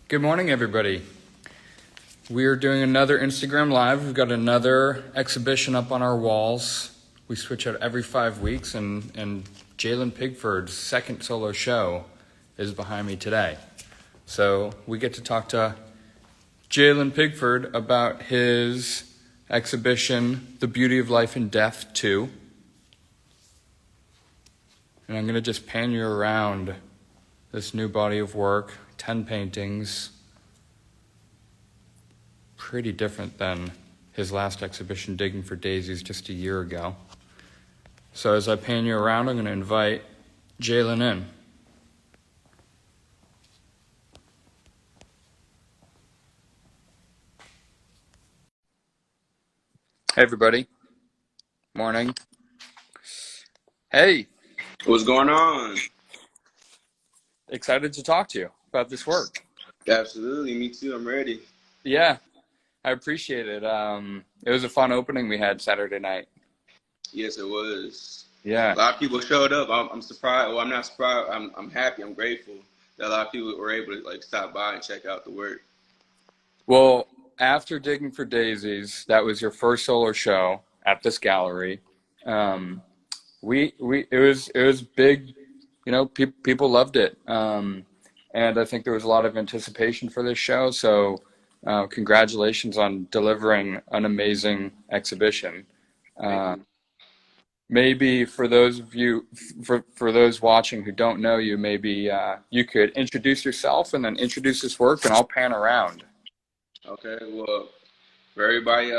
Good morning, everybody. We're doing another Instagram Live. We've got another exhibition up on our walls. We switch out every 5 weeks, and Jaylen Pigford's second solo show is behind me today. So we get to talk to Jaylen Pigford about his exhibition, The Beauty of Life and Death 2. And I'm going to just pan you around this new body of work, 10 paintings. Pretty different than his last exhibition, Digging for Daisies, just a year ago. So as I pan you around, I'm going to invite Jaylen in. Hey, everybody. Morning. Hey. What's going on? Excited to talk to you about this work. Absolutely, me too. I'm ready. Yeah, I appreciate it. It was a fun opening we had Saturday night. Yes, it was. Yeah. A lot of people showed up. I'm surprised. Well, I'm not surprised. I'm happy. I'm grateful that a lot of people were able to stop by and check out the work. Well, after Digging for Daisies, that was your first solo show at this gallery. It was big. You know, people loved it, and I think there was a lot of anticipation for this show. So, congratulations on delivering an amazing exhibition. Maybe for those of you, for those watching who don't know you, maybe you could introduce yourself and then introduce this work, and I'll pan around. Okay, well, for everybody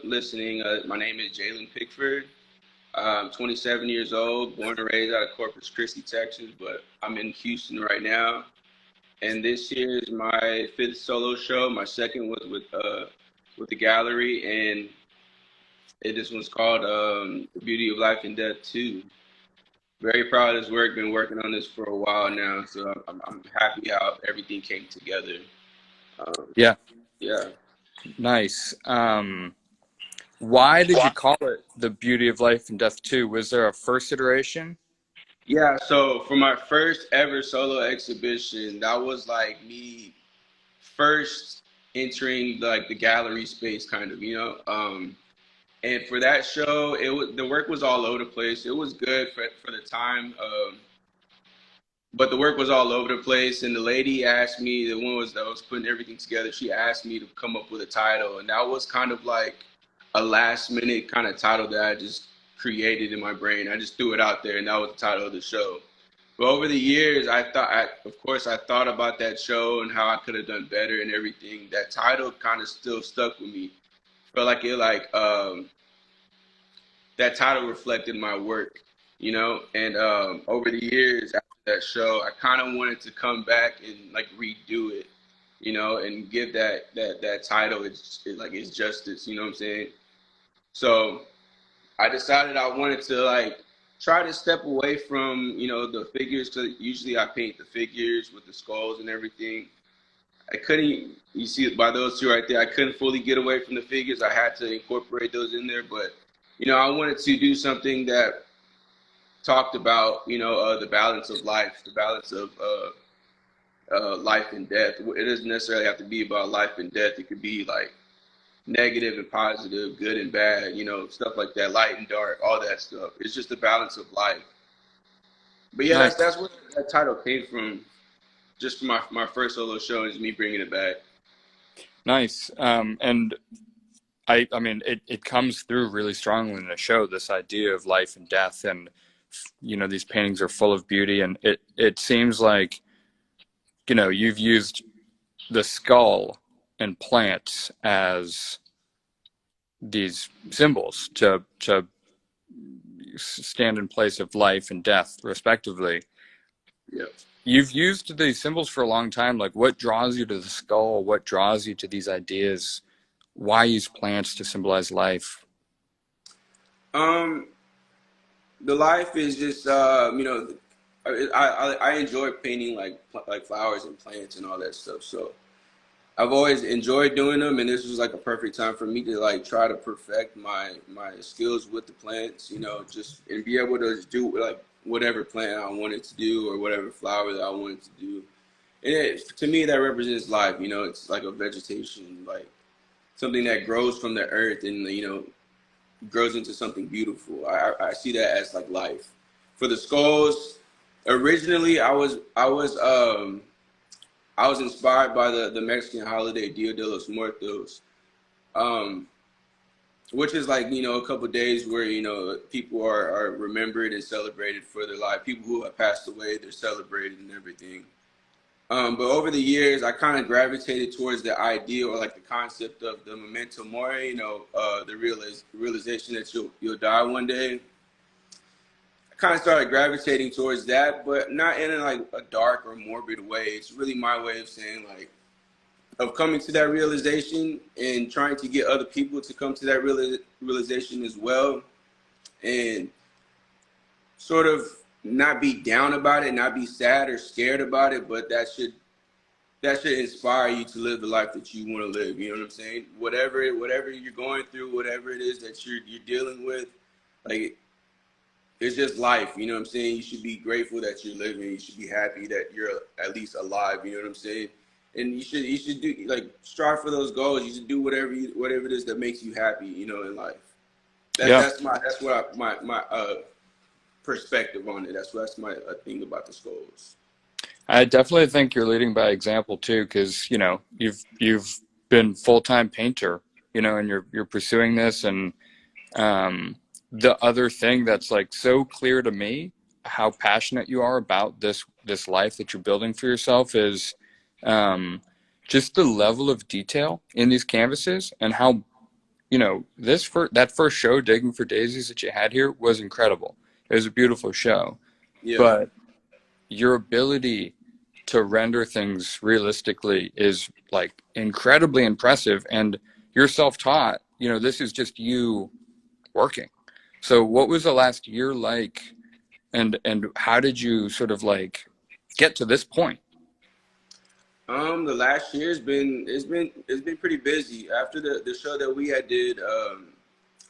listening, my name is Jaylen Pigford. I'm 27 years old, born and raised out of Corpus Christi, Texas, but I'm in Houston right now. And this year is my fifth solo show. My second was with the gallery, and this one's called The Beauty of Life and Death 2. Very proud of this work. Been working on this for a while now, so I'm happy how everything came together. Yeah, Yeah. nice. Why did you call it The Beauty of Life and Death 2? Was there a first iteration? Yeah, so for my first ever solo exhibition, that was like me first entering like the gallery space kind of, you know. And for that show, the work was all over the place. It was good for the time. But the work was all over the place, and the lady asked me, the one that was putting everything together, she asked me to come up with a title, and that was kind of like a last minute kind of title that I just created in my brain. I just threw it out there, and that was the title of the show. But over the years, of course, I thought about that show and how I could have done better and everything. That title kind of still stuck with me. Felt like that title reflected my work, you know. And over the years after that show, I kind of wanted to come back and like redo it, you know, and give that title its justice. You know what I'm saying? So I decided I wanted to like try to step away from the figures, because usually I paint the figures with the skulls and everything. I couldn't. You see it by those two right there. I couldn't fully get away from the figures. I had to incorporate those in there, but I wanted to do something that talked about the balance of life, the balance of life and death. It doesn't necessarily have to be about life and death. It could be like negative and positive, good and bad, stuff like that, light and dark, all that stuff. It's just the balance of life. But yeah, Nice. that's where that title came from. Just for my first solo show, is me bringing it back. Nice. And I mean, it comes through really strongly in the show, this idea of life and death, and these paintings are full of beauty, and it seems like you've used the skull and plants as these symbols to stand in place of life and death, respectively. Yeah. You've used these symbols for a long time. Like, what draws you to the skull? What draws you to these ideas? Why use plants to symbolize life? The life is just I enjoy painting like flowers and plants and all that stuff. So I've always enjoyed doing them, and this was like a perfect time for me to like try to perfect my skills with the plants, just and be able to do like whatever plant I wanted to do or whatever flower that I wanted to do. And to me, that represents life. You know, it's like a vegetation, like something that grows from the earth and, you know, grows into something beautiful. I see that as like life. For the skulls, originally I was inspired by the Mexican holiday Dia de los Muertos, um, which is like, you know, a couple of days where, you know, people are remembered and celebrated for their life. People who have passed away, they're celebrated and everything. But over the years, I kind of gravitated towards the idea or like the concept of the memento mori, you know, the realization that you'll die one day. I kind of started gravitating towards that, but not in like a dark or morbid way. It's really my way of saying like of coming to that realization and trying to get other people to come to that realization as well, and sort of not be down about it, not be sad or scared about it, but that should inspire you to live the life that you want to live. You know what I'm saying? Whatever you're going through, whatever it is that you're dealing with, like it's just life. You know what I'm saying? You should be grateful that you're living. You should be happy that you're at least alive. You know what I'm saying? And you should do like strive for those goals. You should do whatever it is that makes you happy. You know, in life. Yeah. That's what my perspective on it. That's my thing about the goals. I definitely think you're leading by example too, because you know you've been full-time painter, you know, and you're pursuing this. And the other thing that's like so clear to me, how passionate you are about this life that you're building for yourself is um, just the level of detail in these canvases, and how, you know, that first show, Digging for Daisies, that you had here was incredible. It was a beautiful show, Yeah. but your ability to render things realistically is like incredibly impressive. And you're self-taught, you know, this is just you working. So what was the last year like, and how did you sort of like get to this point? The last year's it's been pretty busy. After the show that we had did,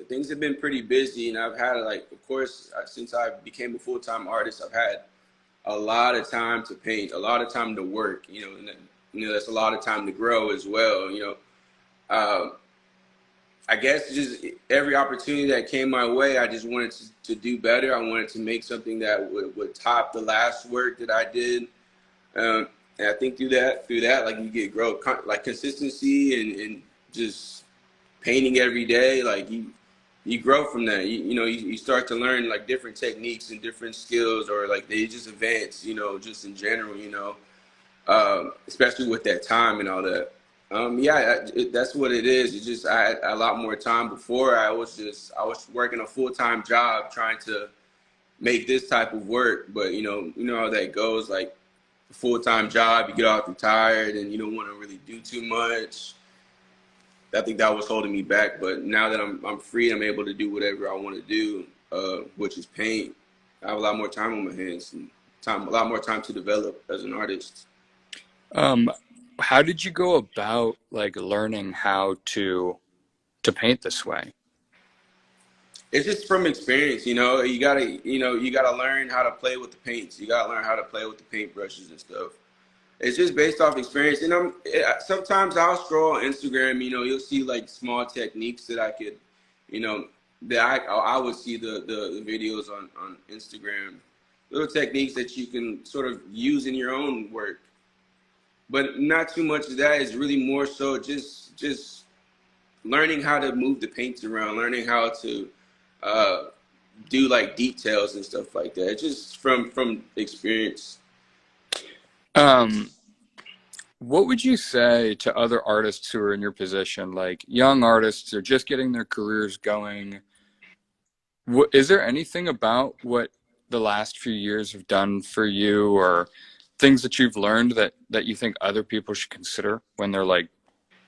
things have been pretty busy, and I've had like, of course, since I became a full time artist, I've had a lot of time to paint, a lot of time to work. You know, and then, you know that's a lot of time to grow as well. You know, uh, I guess just every opportunity that came my way, I just wanted to do better. I wanted to make something that would top the last work that I did. Um, and I think through that, like you get growth, like consistency and just painting every day. Like you grow from that. You know, you start to learn like different techniques and different skills, or like they just advance. You know, just in general. You know, especially with that time and all that. That's what it is. It's just I had a lot more time before. I was working a full time job trying to make this type of work, but you know how that goes. Like a full time job, you get off tired and you don't want to really do too much. I think that was holding me back. But now that I'm free, I'm able to do whatever I want to do, which is paint. I have a lot more time on my hands and a lot more time to develop as an artist. Um, how did you go about like learning how to paint this way? It's just from experience, you know. You gotta learn how to play with the paints. You gotta learn how to play with the paintbrushes and stuff. It's just based off experience. And sometimes I'll scroll on Instagram. You know, you'll see like small techniques that I could, you know, that I would see the videos on Instagram, little techniques that you can sort of use in your own work. But not too much of that. Is really more so just learning how to move the paints around, learning how to uh, do like details and stuff like that. Just from experience. Um, what would you say to other artists who are in your position, like young artists who are just getting their careers going? Is there anything about what the last few years have done for you, or things that you've learned that you think other people should consider when they're like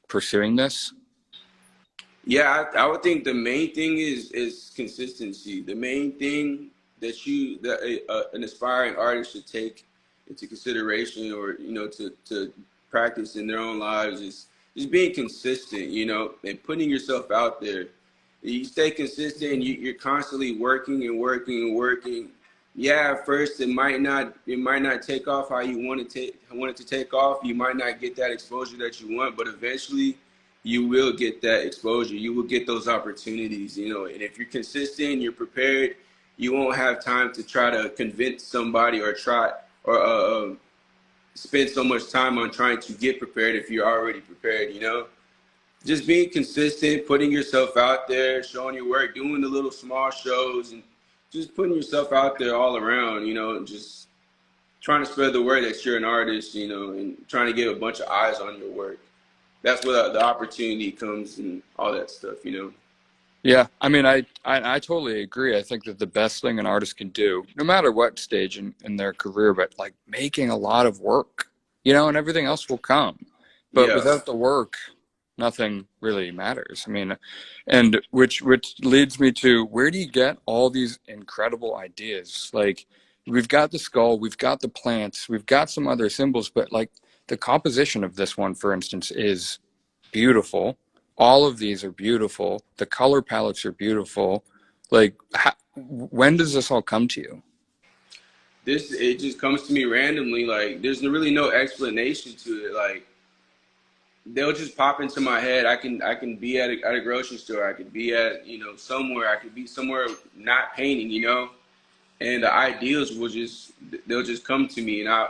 pursuing this? Yeah, I would think the main thing is consistency. The main thing that an aspiring artist should take into consideration, or you know, to practice in their own lives, is just being consistent. You know, and putting yourself out there. You stay consistent, and you're constantly working and working and working. yeah, at first it might not take off how you want it to take off. You might not get that exposure that you want, but eventually you will get that exposure. You will get those opportunities, and if you're consistent, you're prepared, you won't have time to try to convince somebody or try or spend so much time on trying to get prepared if you're already prepared. Just being consistent, putting yourself out there, showing your work, doing the little small shows, and just putting yourself out there all around, and just trying to spread the word that you're an artist, and trying to get a bunch of eyes on your work. That's where the opportunity comes and all that stuff. Yeah, I mean, I totally agree. I think that the best thing an artist can do, no matter what stage in their career, but like making a lot of work, and everything else will come. But Yeah. without the work, nothing really matters. I mean, and which leads me to, where do you get all these incredible ideas? Like, we've got the skull, we've got the plants, we've got some other symbols, but like the composition of this one, for instance, is beautiful. All of these are beautiful. The color palettes are beautiful. Like, when does this all come to you? It just comes to me randomly. Like, there's really no explanation to it. Like, they'll just pop into my head. I can be at a grocery store. I could be at somewhere. I could be somewhere not painting. And the ideas they'll just come to me, and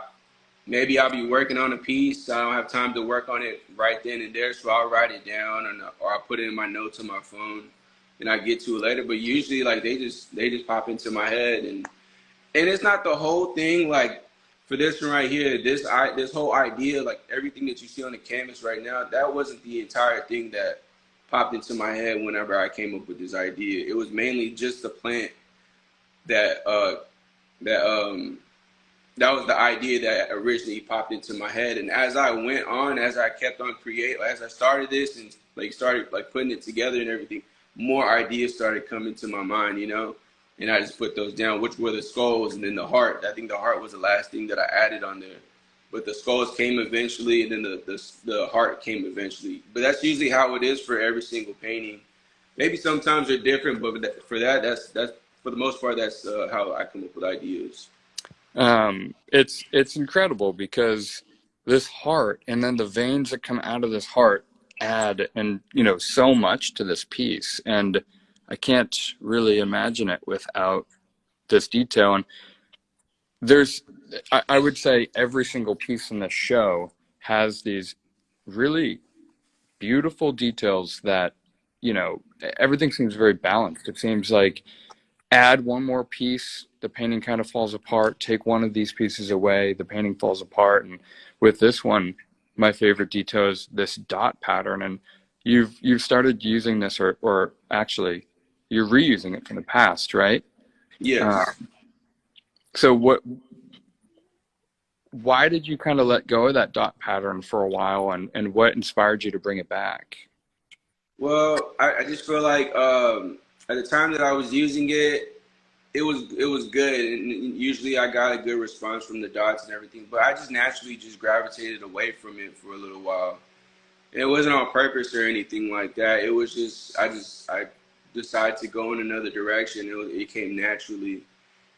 maybe I'll be working on a piece. I don't have time to work on it right then and there, so I'll write it down, or I'll put it in my notes on my phone, and I get to it later. But usually, like, they just pop into my head, and it's not the whole thing. Like, for this one right here, this whole idea, like everything that you see on the canvas right now, that wasn't the entire thing that popped into my head whenever I came up with this idea. It was mainly just the plant that that that was the idea that originally popped into my head. And as I went on, as I kept on creating, as I started this and like started like putting it together and everything, more ideas started coming to my mind. And I just put those down, which were the skulls and then the heart. I think the heart was the last thing that I added on there. But the skulls came eventually, and then the heart came eventually. But that's usually how it is for every single painting. Maybe sometimes they're different, but for that's for the most part, that's how I come up with ideas. It's incredible because this heart and then the veins that come out of this heart add, and so much to this piece, and I can't really imagine it without this detail. And there's, I would say every single piece in the show has these really beautiful details that, everything seems very balanced. It seems like, add one more piece, the painting kind of falls apart. Take one of these pieces away, the painting falls apart. And with this one, my favorite detail is this dot pattern. And you've started using this, or actually, you're reusing it from the past, right? Uh, Yes. so why did you kind of let go of that dot pattern for a while, and what inspired you to bring it back? Well, I just feel like at the time that I was using it, it was good, and usually I got a good response from the dots and everything. But I just naturally just gravitated away from it for a little while. And it wasn't on purpose or anything like that. It was just I decided to go in another direction. It came naturally.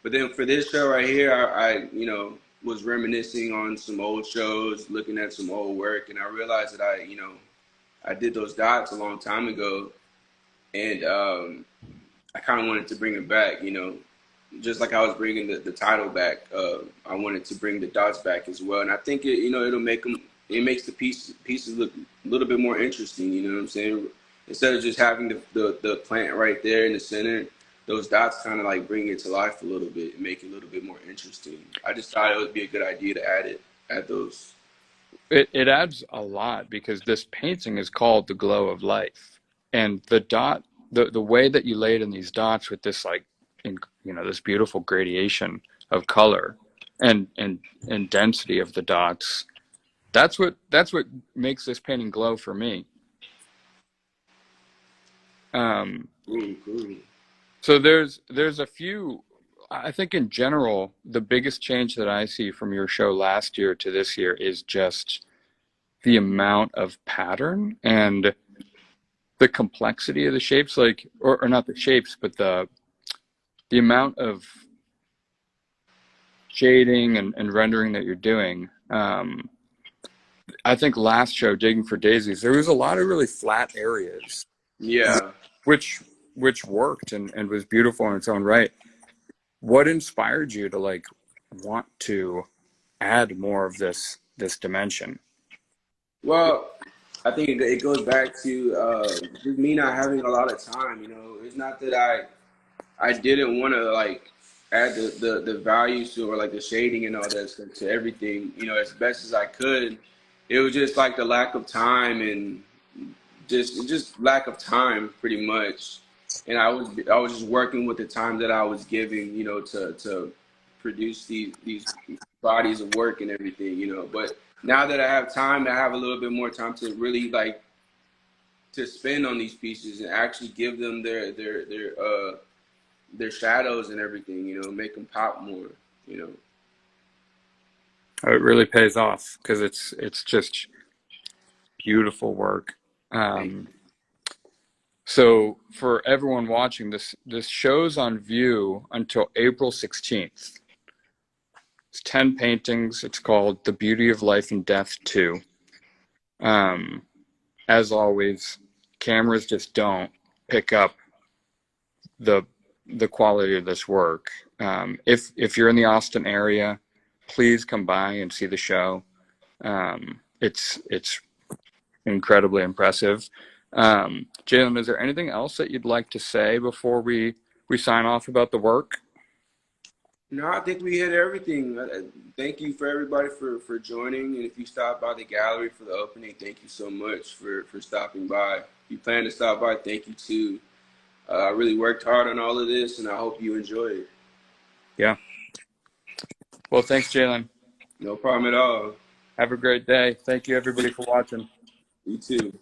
But then for this show right here, I was reminiscing on some old shows, looking at some old work, and I realized that I did those dots a long time ago, and I kind of wanted to bring it back. Just like I was bringing the title back. I wanted to bring the dots back as well, and I think it'll make them. It makes the pieces look a little bit more interesting. You know what I'm saying? Instead of just having the plant right there in the center, those dots kind of like bring it to life a little bit and make it a little bit more interesting. I just thought it would be a good idea to add those. It adds a lot because this painting is called The Glow of Life. And the way that you laid in these dots with this, like, this beautiful gradation of color and density of the dots, that's what makes this painting glow for me. Um, Cool. so there's a few. I think in general, the biggest change that I see from your show last year to this year is just the amount of pattern and the complexity of the shapes, like, or not the shapes, but the amount of shading and rendering that you're doing. I think last show, Digging for Daisies, there was a lot of really flat areas, Yeah. which which worked and was beautiful in its own right. What inspired you to like want to add more of this dimension? Well, I think it goes back to just me not having a lot of time. You know, it's not that I didn't want to like add the values to or like the shading and all that stuff to everything. You know, as best as I could. It was just like the lack of time and just lack of time, pretty much. And I was just working with the time that I was giving. You know, to produce these bodies of work and everything. You know, but now that I have time, I have a little bit more time to really like to spend on these pieces and actually give them their shadows and everything, you know, make them pop more, you know. It really pays off because it's just beautiful work. Thank Um, so for everyone watching, this show's on view until April 16th. It's 10 paintings. It's called The Beauty of Life and Death 2. Um, as always, cameras just don't pick up the the quality of this work. If you're in the Austin area, please come by and see the show. It's incredibly impressive. Jaylen, is there anything else that you'd like to say before we sign off about the work? you. No, I think we hit everything. Thank you for everybody for joining. And if you stopped by the gallery for the opening, thank you so much for stopping by. If you plan to stop by, thank you too. I really worked hard on all of this, and I hope you enjoy it. Yeah. Well, thanks, Jaylen. No problem at all. Have a great day. Thank you, everybody, for watching. You too.